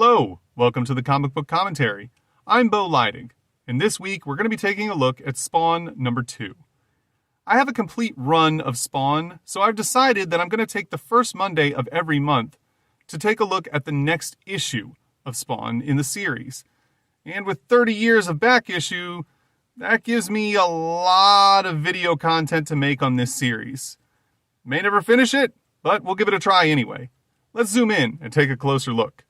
Hello, welcome to the Comic Book Commentary. I'm Bo Leidig, and this week we're going to be taking a look at Spawn number 2. I have a complete run of Spawn, so I've decided that I'm going to take the first Monday of every month to take a look at the next issue of Spawn in the series. And with 30 years of back issue, that gives me a lot of video content to make on this series. May never finish it, but we'll give it a try anyway. Let's zoom in and take a closer look.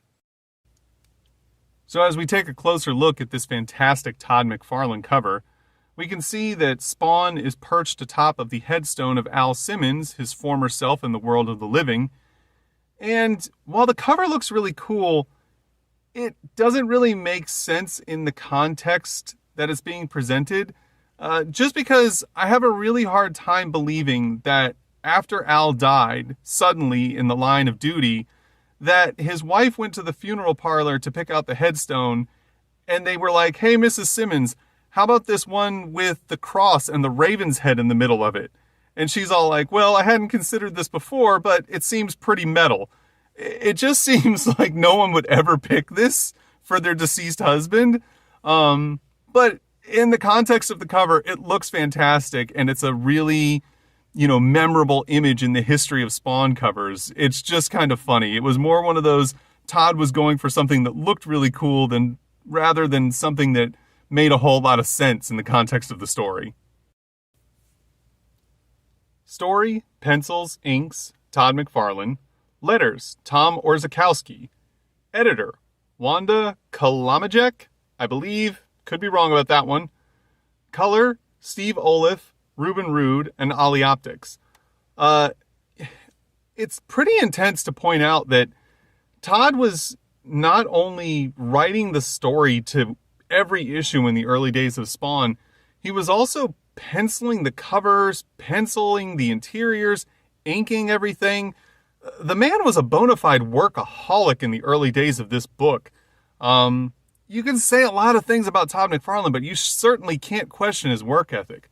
So as we take a closer look at this fantastic Todd McFarlane cover, we can see that Spawn is perched atop of the headstone of Al Simmons, his former self in the world of the living. And while the cover looks really cool, it doesn't really make sense in the context that it's being presented, just because I have a really hard time believing that after Al died, suddenly in the line of duty, that his wife went to the funeral parlor to pick out the headstone, and they were like, "Hey, Mrs. Simmons, how about this one with the cross and the raven's head in the middle of it?" And she's all like, "Well, I hadn't considered this before, but it seems pretty metal." It just seems like no one would ever pick this for their deceased husband. But in the context of the cover, it looks fantastic, and it's a really memorable image in the history of Spawn covers. It's just kind of funny. It was more one of those, Todd was going for something that looked really cool rather than something that made a whole lot of sense in the context of the story. Story, pencils, inks, Todd McFarlane. Letters, Tom Orzechowski. Editor, Wanda Kalamajek, I believe. Could be wrong about that one. Color, Steve Oliff, Ruben Rude, and Ali Optics. It's pretty intense to point out that Todd was not only writing the story to every issue in the early days of Spawn, he was also penciling the covers, penciling the interiors, inking everything. The man was a bona fide workaholic in the early days of this book. You can say a lot of things about Todd McFarlane, but you certainly can't question his work ethic.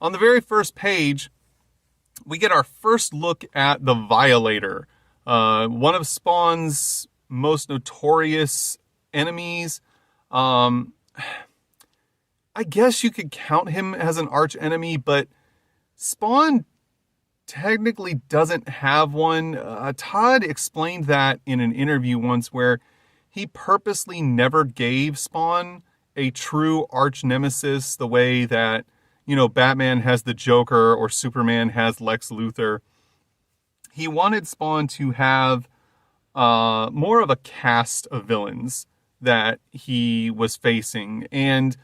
On the very first page, we get our first look at the Violator, one of Spawn's most notorious enemies. I guess you could count him as an arch enemy, but Spawn technically doesn't have one. Todd explained that in an interview once where he purposely never gave Spawn a true arch nemesis the way that Batman has the Joker or Superman has Lex Luthor. He wanted Spawn to have more of a cast of villains that he was facing, and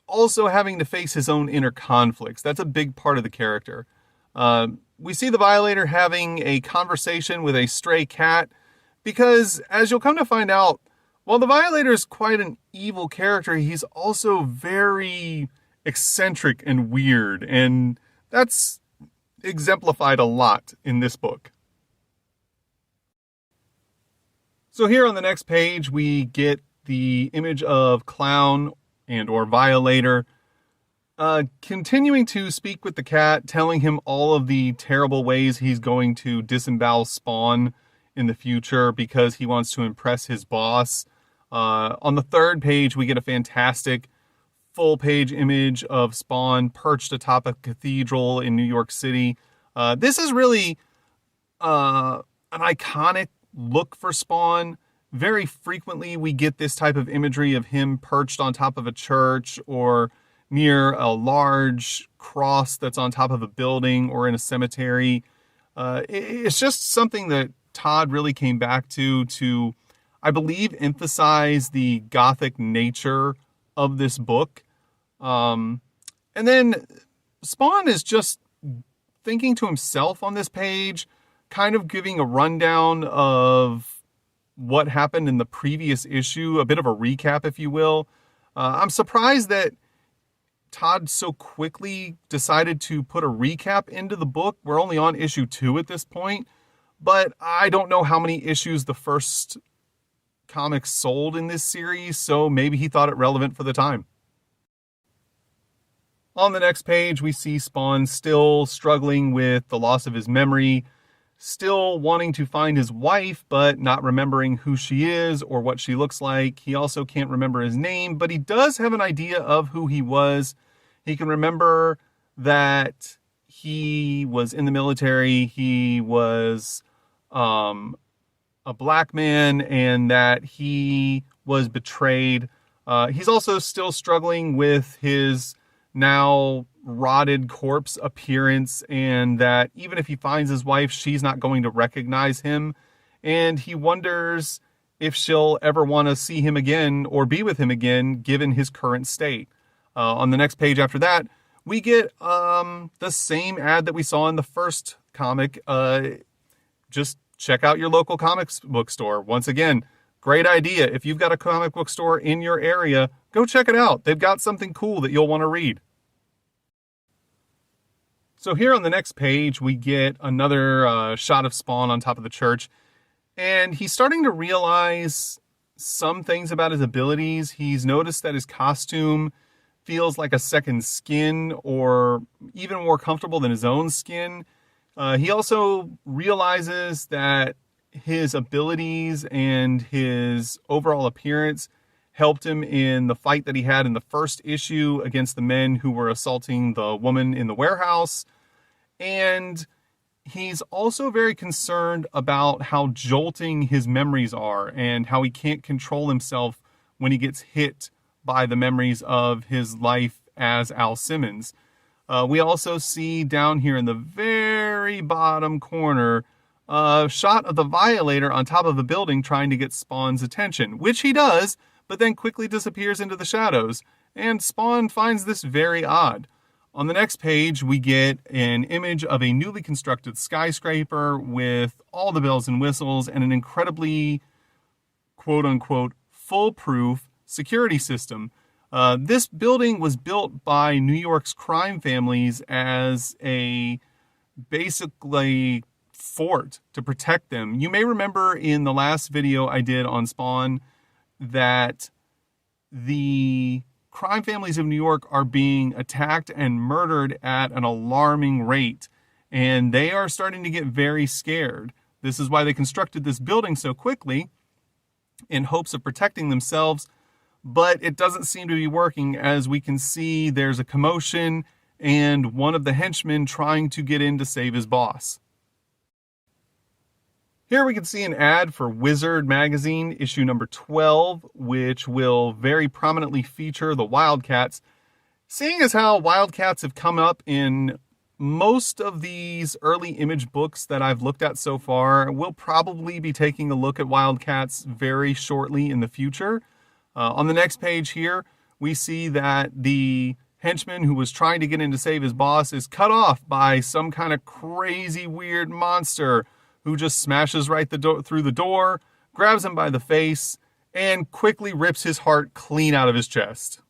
also having to face his own inner conflicts. That's a big part of the character. We see the Violator having a conversation with a stray cat, because as you'll come to find out, while the Violator is quite an evil character, he's also very eccentric and weird, and that's exemplified a lot in this book. So here on the next page, we get the image of Clown or Violator continuing to speak with the cat, telling him all of the terrible ways he's going to disembowel Spawn in the future because he wants to impress his boss. On the third page, we get a fantastic full-page image of Spawn perched atop a cathedral in New York City. This is really an iconic look for Spawn. Very frequently, we get this type of imagery of him perched on top of a church or near a large cross that's on top of a building or in a cemetery. It's just something that Todd really came back to, I believe, emphasize the gothic nature of this book. And then Spawn is just thinking to himself on this page, kind of giving a rundown of what happened in the previous issue, a bit of a recap, if you will. I'm surprised that Todd so quickly decided to put a recap into the book. We're only on issue 2 at this point, but I don't know how many issues the first comic sold in this series, so maybe he thought it relevant for the time. On the next page, we see Spawn still struggling with the loss of his memory, still wanting to find his wife, but not remembering who she is or what she looks like. He also can't remember his name, but he does have an idea of who he was. He can remember that he was in the military. He was a black man, and that he was betrayed. He's also still struggling with his now rotted corpse appearance, and that even if he finds his wife, she's not going to recognize him. And he wonders if she'll ever want to see him again or be with him again, given his current state. On the next page after that, we get the same ad that we saw in the first comic. Just check out your local comics book store. Once again, great idea. If you've got a comic book store in your area, go check it out. They've got something cool that you'll want to read. So here on the next page, we get another shot of Spawn on top of the church. And he's starting to realize some things about his abilities. He's noticed that his costume feels like a second skin, or even more comfortable than his own skin. He also realizes that his abilities and his overall appearance helped him in the fight that he had in the first issue against the men who were assaulting the woman in the warehouse. And he's also very concerned about how jolting his memories are and how he can't control himself when he gets hit by the memories of his life as Al Simmons. We also see down here in the very bottom corner a shot of the Violator on top of a building trying to get Spawn's attention, which he does, but then quickly disappears into the shadows, and Spawn finds this very odd. On the next page, we get an image of a newly constructed skyscraper with all the bells and whistles and an incredibly, quote-unquote, foolproof security system. This building was built by New York's crime families as a basically fort to protect them. You may remember in the last video I did on Spawn that the crime families of New York are being attacked and murdered at an alarming rate, and they are starting to get very scared. This is why they constructed this building so quickly, in hopes of protecting themselves, but it doesn't seem to be working. As we can see, there's a commotion and one of the henchmen trying to get in to save his boss. Here we can see an ad for Wizard magazine, issue number 12, which will very prominently feature the Wildcats. Seeing as how Wildcats have come up in most of these early Image books that I've looked at so far, we'll probably be taking a look at Wildcats very shortly in the future. On the next page here, we see that the henchman who was trying to get in to save his boss is cut off by some kind of crazy weird monster who just smashes right through the door, grabs him by the face, and quickly rips his heart clean out of his chest.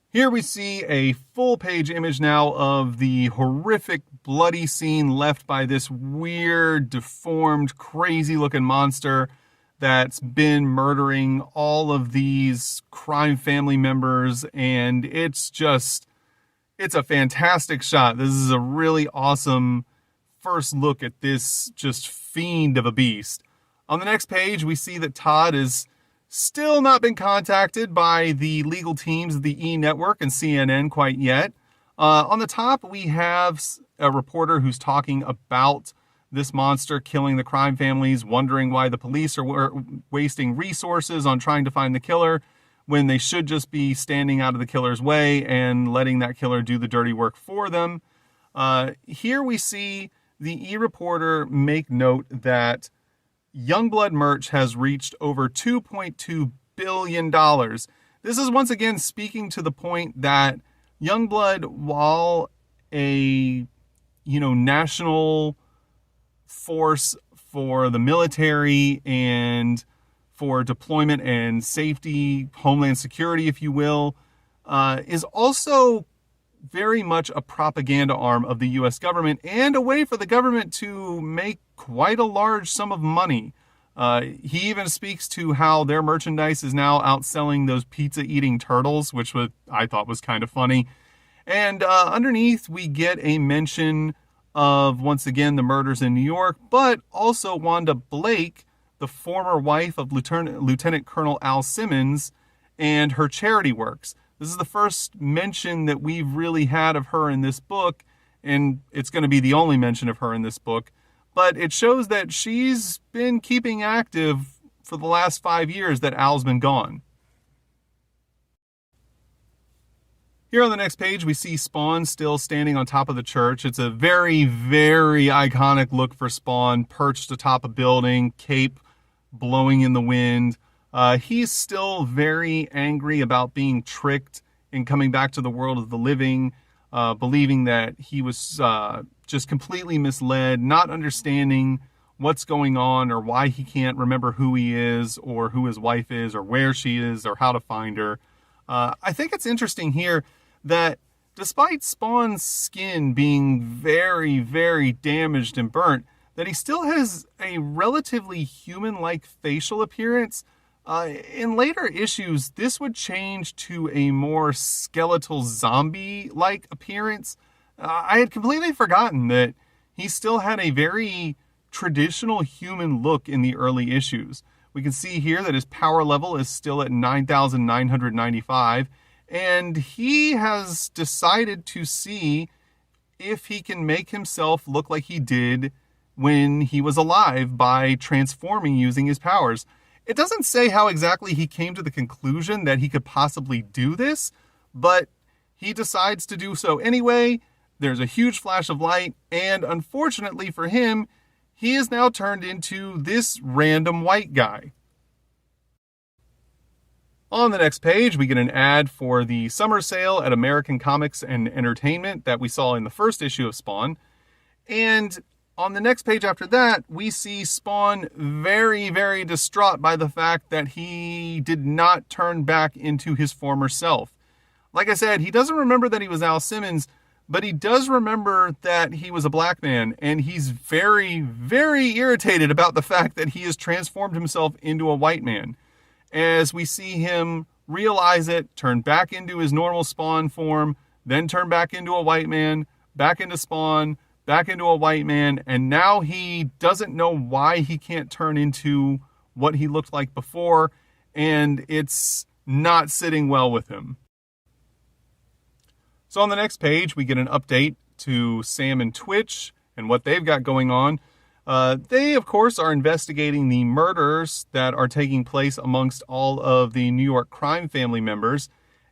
Here we see a full-page image now of the horrific, bloody scene left by this weird, deformed, crazy-looking monster that's been murdering all of these crime family members, and it's a fantastic shot. This is a really awesome first look at this just fiend of a beast. On the next page, we see that Todd has still not been contacted by the legal teams of the E! Network and CNN quite yet. On the top, we have a reporter who's talking about this monster killing the crime families, wondering why the police are wasting resources on trying to find the killer when they should just be standing out of the killer's way and letting that killer do the dirty work for them. Here we see the E-Reporter make note that Youngblood merch has reached over $2.2 billion. This is once again speaking to the point that Youngblood, while a national force for the military and for deployment and safety, homeland security, if you will, is also very much a propaganda arm of the U.S. government and a way for the government to make quite a large sum of money. He even speaks to how their merchandise is now outselling those pizza-eating turtles, which I thought was kind of funny. And underneath, we get a mention of, once again, the murders in New York, but also Wanda Blake, the former wife of Lieutenant Colonel Al Simmons, and her charity works. This is the first mention that we've really had of her in this book, and it's going to be the only mention of her in this book. But it shows that she's been keeping active for the last 5 years that Al's been gone. Here on the next page, we see Spawn still standing on top of the church. It's a very, very iconic look for Spawn, perched atop a building, cape blowing in the wind. He's still very angry about being tricked and coming back to the world of the living, believing that he was just completely misled, not understanding what's going on or why he can't remember who he is or who his wife is or where she is or how to find her. I think it's interesting here that despite Spawn's skin being very, very damaged and burnt, that he still has a relatively human-like facial appearance. In later issues, this would change to a more skeletal zombie-like appearance. I had completely forgotten that he still had a very traditional human look in the early issues. We can see here that his power level is still at 9,995, and he has decided to see if he can make himself look like he did when he was alive by transforming using his powers. It doesn't say how exactly he came to the conclusion that he could possibly do this, but he decides to do so anyway. There's a huge flash of light, and unfortunately for him, he is now turned into this random white guy. On the next page, we get an ad for the summer sale at American Comics and Entertainment that we saw in the first issue of Spawn. And on the next page after that, we see Spawn very, very distraught by the fact that he did not turn back into his former self. Like I said, he doesn't remember that he was Al Simmons, but he does remember that he was a black man, and he's very, very irritated about the fact that he has transformed himself into a white man. As we see him realize it, turn back into his normal Spawn form, then turn back into a white man, back into Spawn, back into a white man, and now he doesn't know why he can't turn into what he looked like before, and it's not sitting well with him. So on the next page, we get an update to Sam and Twitch and what they've got going on. They, of course, are investigating the murders that are taking place amongst all of the New York crime family members,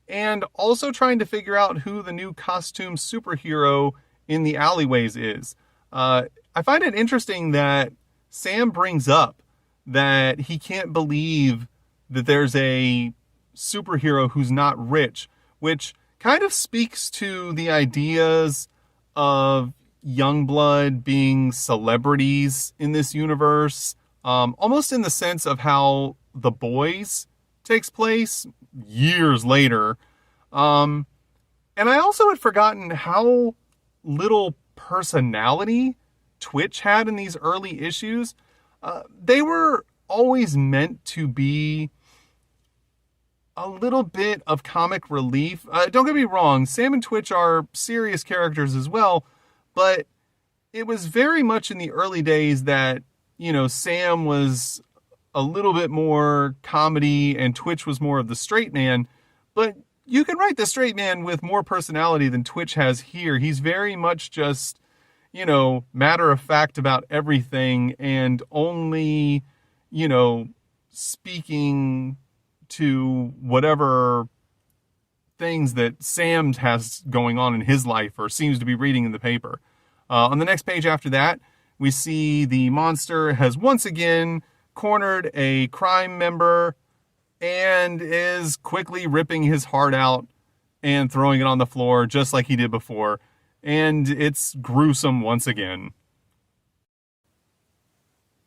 and also trying to figure out who the new costume superhero in the alleyways is. I find it interesting that Sam brings up that he can't believe that there's a superhero who's not rich, which kind of speaks to the ideas of Youngblood being celebrities in this universe, almost in the sense of how The Boys takes place years later. And I also had forgotten how little personality Twitch had in these early issues. They were always meant to be a little bit of comic relief. Don't get me wrong, Sam and Twitch are serious characters as well, but it was very much in the early days that, Sam was a little bit more comedy and Twitch was more of the straight man. But you can write the straight man with more personality than Twitch has here. He's very much just, matter of fact about everything and only, speaking to whatever things that Sam has going on in his life or seems to be reading in the paper. On the next page after that, we see the monster has once again cornered a crime member and is quickly ripping his heart out and throwing it on the floor just like he did before. And it's gruesome once again.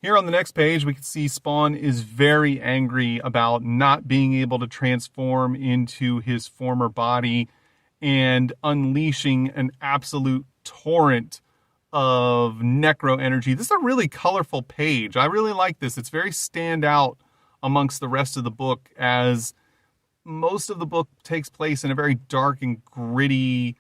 Here on the next page, we can see Spawn is very angry about not being able to transform into his former body and unleashing an absolute torrent of necro energy. This is a really colorful page. I really like this. It's very standout amongst the rest of the book, as most of the book takes place in a very dark and gritty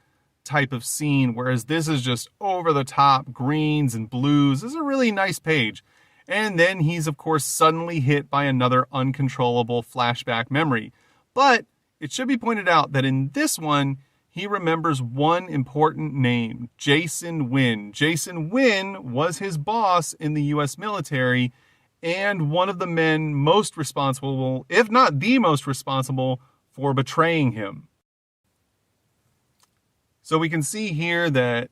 type of scene, whereas this is just over the top greens and blues. This is a really nice page. And then he's, of course, suddenly hit by another uncontrollable flashback memory. But it should be pointed out that in this one, he remembers one important name, Jason Wynn. Jason Wynn was his boss in the U.S. military and one of the men most responsible, if not the most responsible, for betraying him. So we can see here that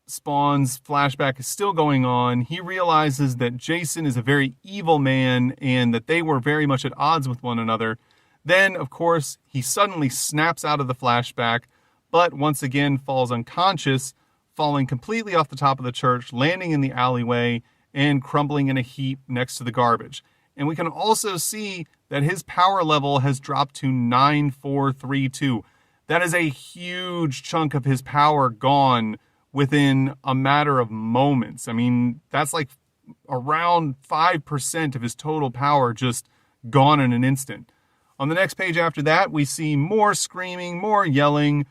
Spawn's flashback is still going on. He realizes that Jason is a very evil man and that they were very much at odds with one another. Then, of course, he suddenly snaps out of the flashback, but once again falls unconscious, falling completely off the top of the church, landing in the alleyway, and crumbling in a heap next to the garbage. And we can also see that his power level has dropped to 9432. That is a huge chunk of his power gone within a matter of moments. I mean, that's like around 5% of his total power just gone in an instant. On the next page after that, we see more screaming, more yelling,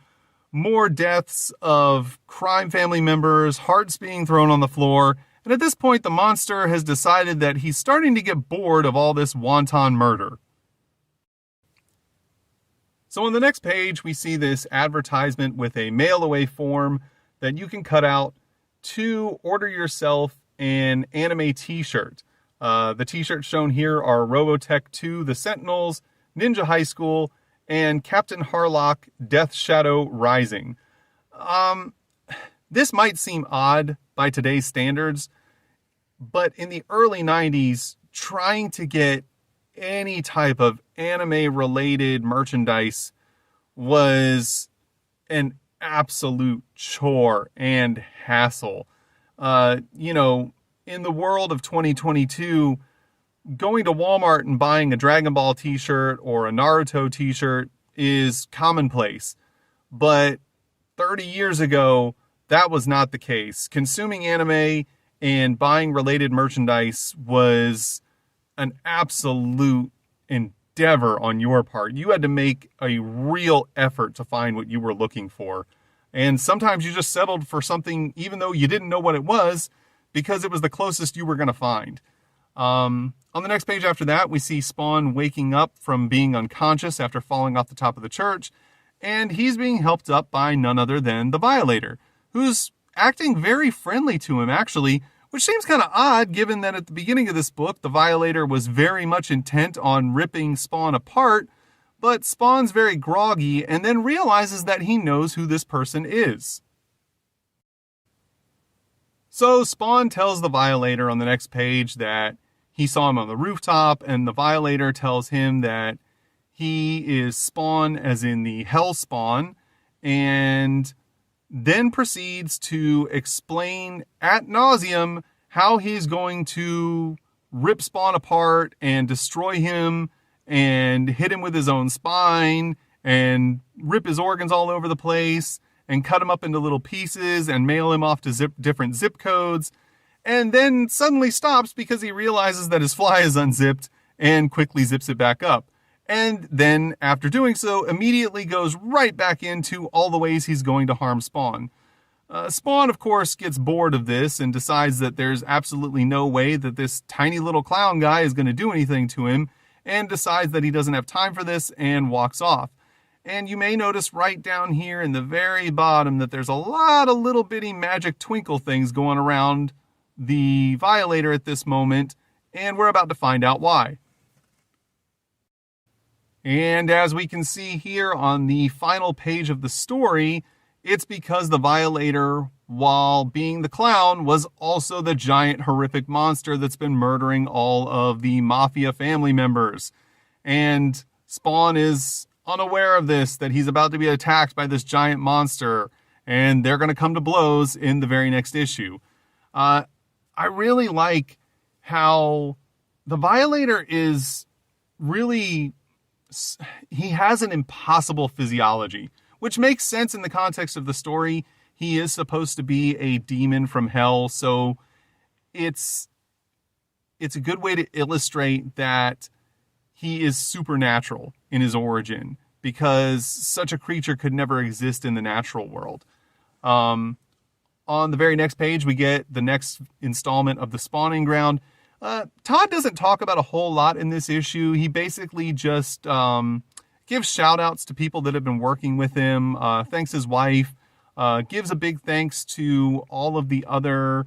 more deaths of crime family members, hearts being thrown on the floor. And at this point, the monster has decided that he's starting to get bored of all this wanton murder. So on the next page, we see this advertisement with a mail-away form that you can cut out to order yourself an anime t-shirt. The t-shirts shown here are Robotech 2, The Sentinels, Ninja High School, and Captain Harlock, Death Shadow Rising. This might seem odd by today's standards, but in the early 90s, trying to get any type of anime-related merchandise was an absolute chore and hassle. In the world of 2022, going to Walmart and buying a Dragon Ball t-shirt or a Naruto t-shirt is commonplace. But 30 years ago, that was not the case. Consuming anime and buying related merchandise was an absolute endeavor on your part. You had to make a real effort to find what you were looking for. And sometimes you just settled for something even though you didn't know what it was because it was the closest you were going to find. On the next page after that, we see Spawn waking up from being unconscious after falling off the top of the church, and he's being helped up by none other than the Violator, who's acting very friendly to him, actually, which seems kind of odd given that at the beginning of this book, the Violator was very much intent on ripping Spawn apart, but Spawn's very groggy and then realizes that he knows who this person is. So Spawn tells the Violator on the next page that he saw him on the rooftop, and the Violator tells him that he is Spawn, as in the Hell Spawn, and then proceeds to explain ad nauseum how he's going to rip Spawn apart and destroy him and hit him with his own spine and rip his organs all over the place and cut him up into little pieces and mail him off to different zip codes. And then suddenly stops because he realizes that his fly is unzipped and quickly zips it back up. And then, after doing so, immediately goes right back into all the ways he's going to harm Spawn. Spawn, of course, gets bored of this and decides that there's absolutely no way that this tiny little clown guy is going to do anything to him, and decides that he doesn't have time for this and walks off. And you may notice right down here in the very bottom that there's a lot of little bitty magic twinkle things going around the Violator at this moment, and we're about to find out why. And as we can see here on the final page of the story, it's because the Violator, while being the clown, was also the giant horrific monster that's been murdering all of the Mafia family members. And Spawn is unaware of this, that he's about to be attacked by this giant monster, and they're going to come to blows in the very next issue. I really like how the Violator is really, he has an impossible physiology, which makes sense in the context of the story. He is supposed to be a demon from hell, so it's a good way to illustrate that he is supernatural in his origin, because such a creature could never exist in the natural world. On the very next page, we get the next installment of The Spawning Ground. Todd doesn't talk about a whole lot in this issue. He basically just gives shout outs to people that have been working with him, thanks his wife, gives a big thanks to all of the other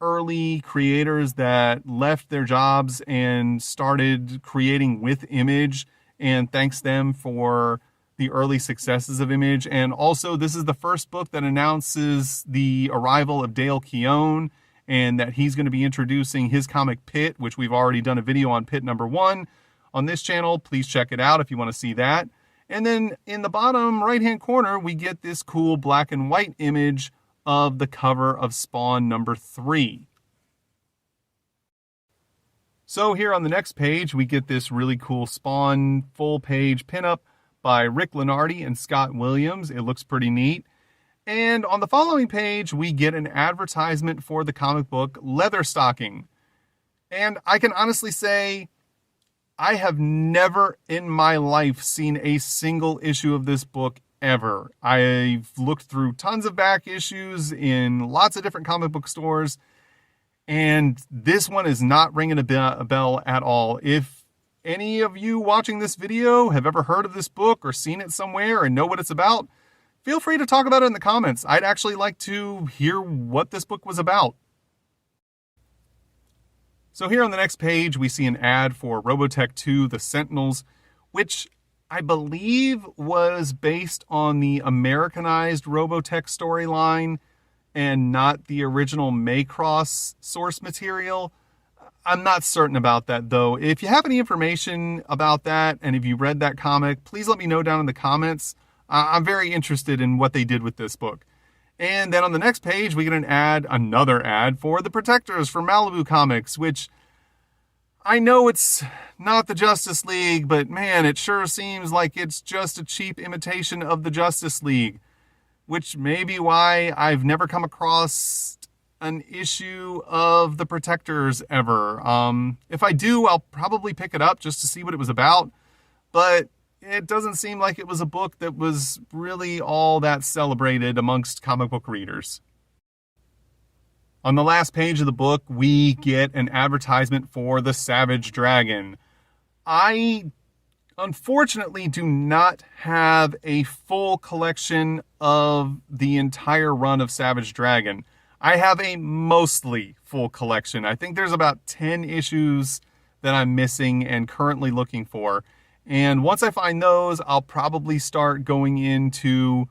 early creators that left their jobs and started creating with Image, and thanks them for the early successes of Image. And also, this is the first book that announces the arrival of Dale Keown, and that he's going to be introducing his comic Pit, which we've already done a video on Pit #1 on this channel. Please check it out if you want to see that. And then in the bottom right-hand corner, we get this cool black and white image of the cover of Spawn #3. So here on the next page, we get this really cool Spawn full-page pinup by Rick Lenardi and Scott Williams. It looks pretty neat. And on the following page, we get an advertisement for the comic book Leatherstocking. And I can honestly say, I have never in my life seen a single issue of this book ever. I've looked through tons of back issues in lots of different comic book stores, and this one is not ringing a bell at all. If any of you watching this video have ever heard of this book or seen it somewhere and know what it's about, feel free to talk about it in the comments. I'd actually like to hear what this book was about. So here on the next page, we see an ad for Robotech 2, The Sentinels, which I believe was based on the Americanized Robotech storyline and not the original Macross source material. I'm not certain about that, though. If you have any information about that, and if you read that comic, please let me know down in the comments. I'm very interested in what they did with this book. And then on the next page, we get another ad for The Protectors from Malibu Comics, which I know it's not the Justice League, but man, it sure seems like it's just a cheap imitation of the Justice League, which may be why I've never come across an issue of The Protectors ever. If I do, I'll probably pick it up just to see what it was about, but it doesn't seem like it was a book that was really all that celebrated amongst comic book readers. On the last page of the book, we get an advertisement for the Savage Dragon. I unfortunately do not have a full collection of the entire run of Savage Dragon. I have a mostly full collection. I think there's about 10 issues that I'm missing and currently looking for. And once I find those, I'll probably start going into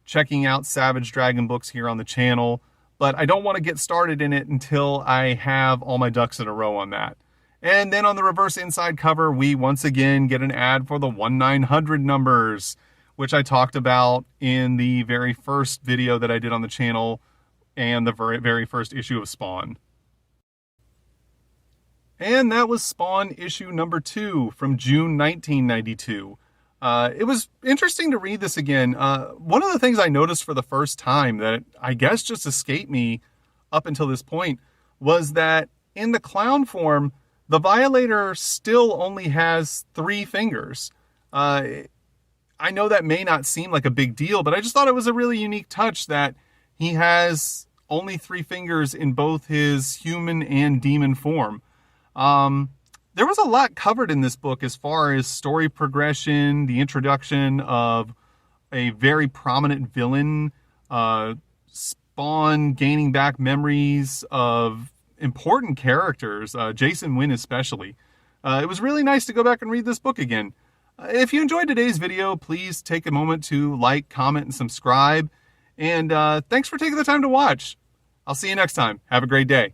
checking out Savage Dragon books here on the channel. But I don't want to get started in it until I have all my ducks in a row on that. And then on the reverse inside cover, we once again get an ad for the 1/900 numbers, which I talked about in the very first video that I did on the channel and the very first issue of Spawn. And that was Spawn issue #2 from June 1992. It was interesting to read this again. One of the things I noticed for the first time that I guess just escaped me up until this point was that in the clown form, the Violator still only has 3 fingers. I know that may not seem like a big deal, but I just thought it was a really unique touch that he has only 3 fingers in both his human and demon form. There was a lot covered in this book as far as story progression, the introduction of a very prominent villain, Spawn gaining back memories of important characters, Jason Wynn especially. It was really nice to go back and read this book again. If you enjoyed today's video, please take a moment to like, comment, and subscribe. And thanks for taking the time to watch. I'll see you next time. Have a great day.